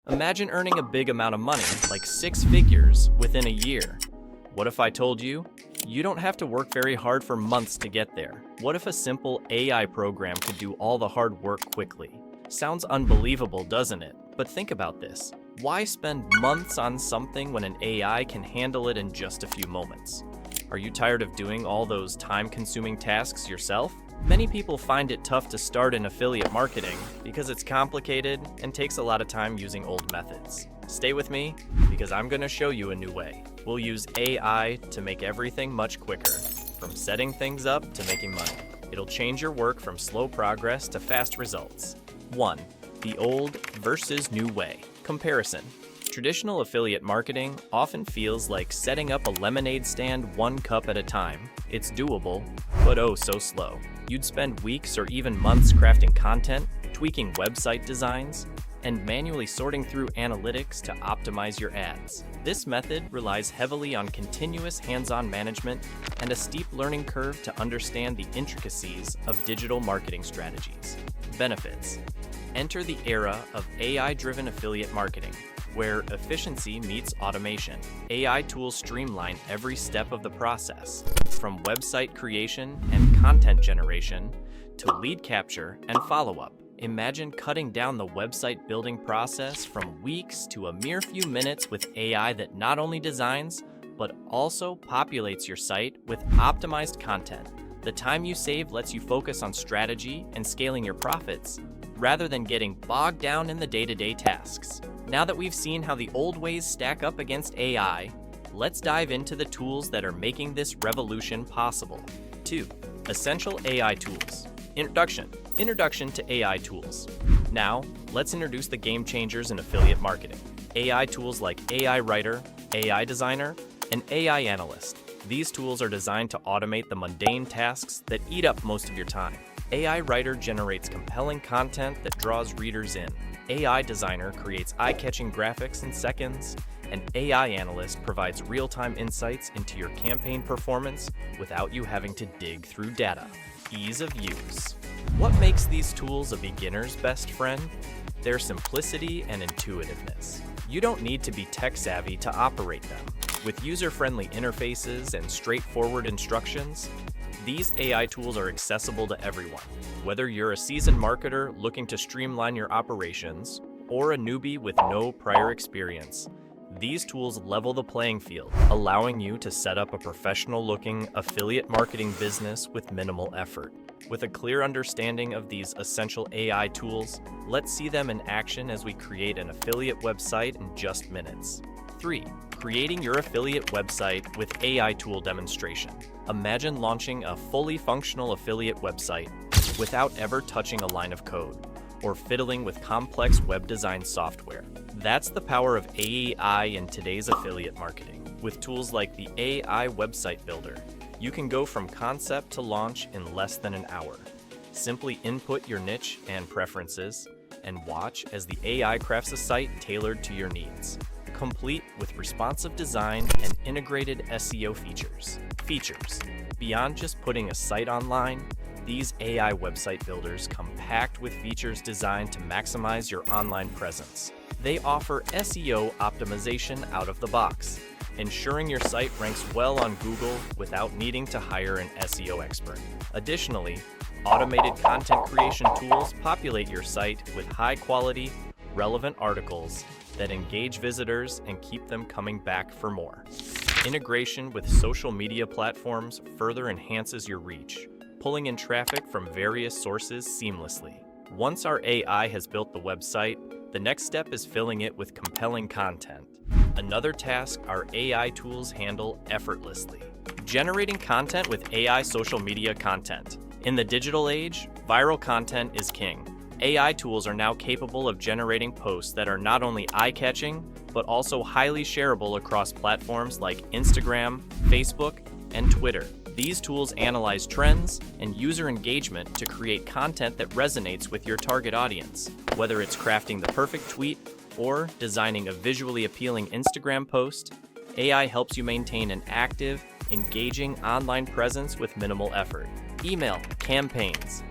Imagine earning a big amount of money, like 6 figures, within a year. What if I told you, you don't have to work very hard for months to get there? What if a simple AI program could do all the hard work quickly? Sounds unbelievable, doesn't it? But think about this. Why spend months on something when an AI can handle it in just a few moments? Are you tired of doing all those time-consuming tasks yourself? Many people find it tough to start in affiliate marketing because it's complicated and takes a lot of time using old methods. Stay with me because I'm going to show you a new way. We'll use AI to make everything much quicker, from setting things up to making money. It'll change your work from slow progress to fast results. 1. The old versus new way. Comparison. Traditional affiliate marketing often feels like setting up a lemonade stand 1 cup at a time. It's doable, but oh so slow. You'd spend weeks or even months crafting content, tweaking website designs, and manually sorting through analytics to optimize your ads. This method relies heavily on continuous hands-on management and a steep learning curve to understand the intricacies of digital marketing strategies. Benefits. Enter the era of AI-driven affiliate marketing, where efficiency meets automation. AI tools streamline every step of the process, from website creation and content generation to lead capture and follow-up. Imagine cutting down the website building process from weeks to a mere few minutes with AI that not only designs, but also populates your site with optimized content. The time you save lets you focus on strategy and scaling your profits, rather than getting bogged down in the day-to-day tasks. Now that we've seen how the old ways stack up against AI, let's dive into the tools that are making this revolution possible. 2. Essential AI tools. Introduction to AI tools. Now, let's introduce the game changers in affiliate marketing. AI tools like AI Writer, AI Designer, and AI Analyst. These tools are designed to automate the mundane tasks that eat up most of your time. AI Writer generates compelling content that draws readers in. AI Designer creates eye-catching graphics in seconds, and AI Analyst provides real-time insights into your campaign performance without you having to dig through data. Ease of use. What makes these tools a beginner's best friend? Their simplicity and intuitiveness. You don't need to be tech-savvy to operate them. With user-friendly interfaces and straightforward instructions, these AI tools are accessible to everyone. Whether you're a seasoned marketer looking to streamline your operations or a newbie with no prior experience, these tools level the playing field, allowing you to set up a professional-looking affiliate marketing business with minimal effort. With a clear understanding of these essential AI tools, let's see them in action as we create an affiliate website in just minutes. 3. Creating your affiliate website with AI tool demonstration. Imagine launching a fully functional affiliate website without ever touching a line of code or fiddling with complex web design software. That's the power of AI in today's affiliate marketing. With tools like the AI Website Builder, you can go from concept to launch in less than an hour. Simply input your niche and preferences and watch as the AI crafts a site tailored to your needs, complete with responsive design and integrated SEO features. Beyond just putting a site online, these AI website builders come packed with features designed to maximize your online presence. They offer SEO optimization out of the box, ensuring your site ranks well on Google without needing to hire an SEO expert. Additionally, automated content creation tools populate your site with high-quality, relevant articles that engage visitors and keep them coming back for more. Integration with social media platforms further enhances your reach, pulling in traffic from various sources seamlessly. Once our AI has built the website, the next step is filling it with compelling content. Another task our AI tools handle effortlessly. Generating content with AI social media content. In the digital age, viral content is king. AI tools are now capable of generating posts that are not only eye-catching, but also highly shareable across platforms like Instagram, Facebook, and Twitter. These tools analyze trends and user engagement to create content that resonates with your target audience. Whether it's crafting the perfect tweet or designing a visually appealing Instagram post, AI helps you maintain an active, engaging online presence with minimal effort. Email campaigns.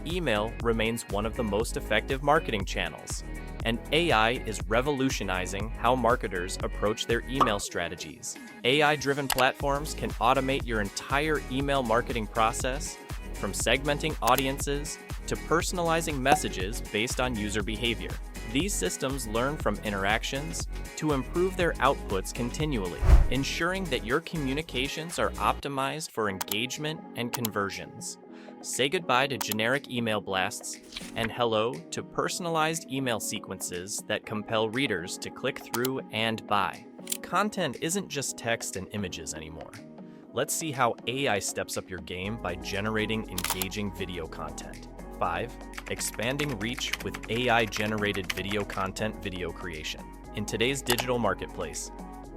Email remains one of the most effective marketing channels, And AI is revolutionizing how marketers approach their email strategies. AI-driven platforms can automate your entire email marketing process, from segmenting audiences to personalizing messages based on user behavior. These systems learn from interactions to improve their outputs continually, ensuring that your communications are optimized for engagement and conversions. Say goodbye to generic email blasts and hello to personalized email sequences that compel readers to click through and buy. Content isn't just text and images anymore. Let's see how AI steps up your game by generating engaging video content. 5. Expanding reach with AI-generated video content video creation. In today's digital marketplace,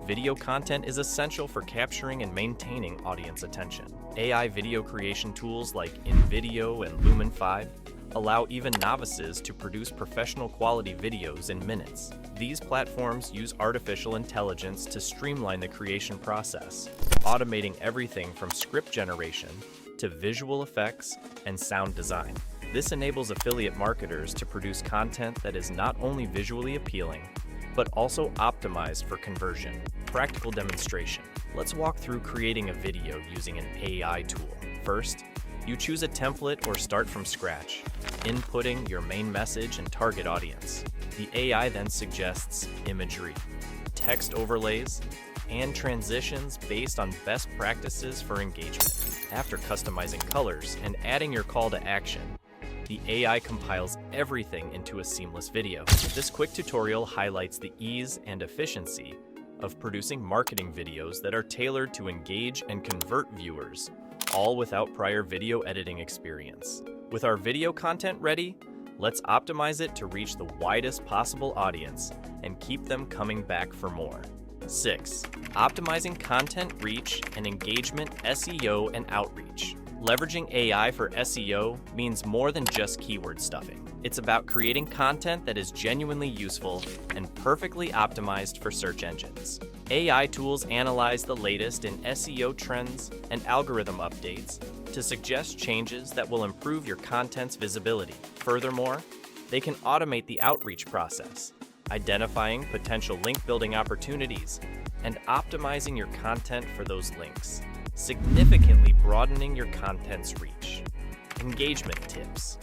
video content is essential for capturing and maintaining audience attention. AI video creation tools like InVideo and Lumen 5 allow even novices to produce professional quality videos in minutes. These platforms use artificial intelligence to streamline the creation process, automating everything from script generation to visual effects and sound design. This enables affiliate marketers to produce content that is not only visually appealing, but also optimized for conversion. Practical demonstration. Let's walk through creating a video using an AI tool. First, you choose a template or start from scratch, inputting your main message and target audience. The AI then suggests imagery, text overlays, and transitions based on best practices for engagement. After customizing colors and adding your call to action, the AI compiles everything into a seamless video. This quick tutorial highlights the ease and efficiency of producing marketing videos that are tailored to engage and convert viewers, all without prior video editing experience. With our video content ready, let's optimize it to reach the widest possible audience and keep them coming back for more. 6. Optimizing content reach and engagement, SEO, and outreach. Leveraging AI for SEO means more than just keyword stuffing. It's about creating content that is genuinely useful and perfectly optimized for search engines. AI tools analyze the latest in SEO trends and algorithm updates to suggest changes that will improve your content's visibility. Furthermore, they can automate the outreach process, identifying potential link-building opportunities and optimizing your content for those links, significantly broadening your content's reach. Engagement tips.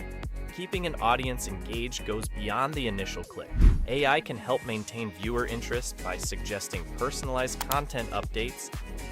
Keeping an audience engaged goes beyond the initial click. AI can help maintain viewer interest by suggesting personalized content updates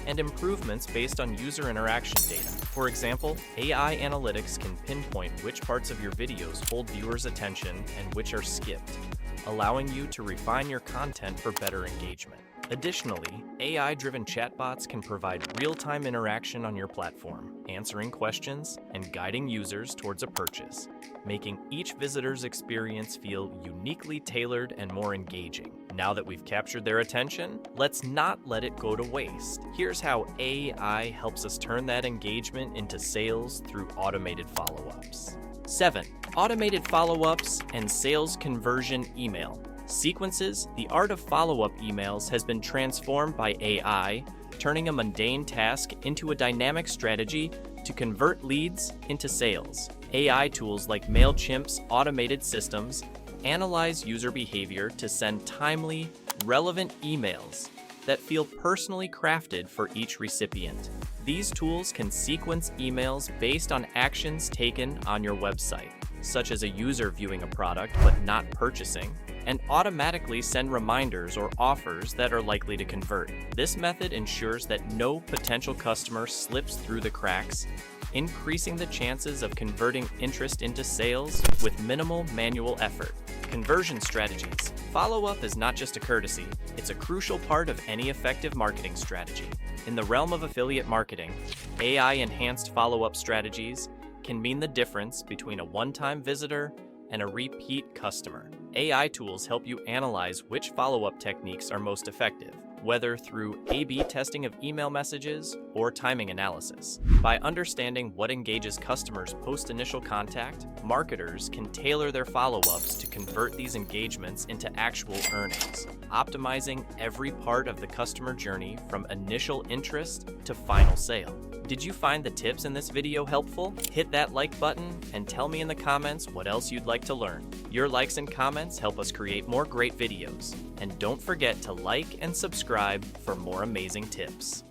and improvements based on user interaction data. For example, AI analytics can pinpoint which parts of your videos hold viewers' attention and which are skipped, allowing you to refine your content for better engagement. Additionally, AI-driven chatbots can provide real-time interaction on your platform, answering questions and guiding users towards a purchase, making each visitor's experience feel uniquely tailored and more engaging. Now that we've captured their attention, let's not let it go to waste. Here's how AI helps us turn that engagement into sales through automated follow-ups. 7. Automated follow-ups and sales conversion email. Sequences, the art of follow-up emails has been transformed by AI, turning a mundane task into a dynamic strategy to convert leads into sales. AI tools like MailChimp's automated systems analyze user behavior to send timely, relevant emails that feel personally crafted for each recipient. These tools can sequence emails based on actions taken on your website, such as a user viewing a product but not purchasing, and automatically send reminders or offers that are likely to convert. This method ensures that no potential customer slips through the cracks, increasing the chances of converting interest into sales with minimal manual effort. Conversion strategies. Follow-up is not just a courtesy, it's a crucial part of any effective marketing strategy. In the realm of affiliate marketing, AI-enhanced follow-up strategies can mean the difference between a one-time visitor and a repeat customer. AI tools help you analyze which follow-up techniques are most effective, whether through A/B testing of email messages or timing analysis. By understanding what engages customers post-initial contact, marketers can tailor their follow-ups to convert these engagements into actual earnings, optimizing every part of the customer journey from initial interest to final sale. Did you find the tips in this video helpful? Hit that like button and tell me in the comments what else you'd like to learn. Your likes and comments help us create more great videos. And don't forget to like and subscribe for more amazing tips.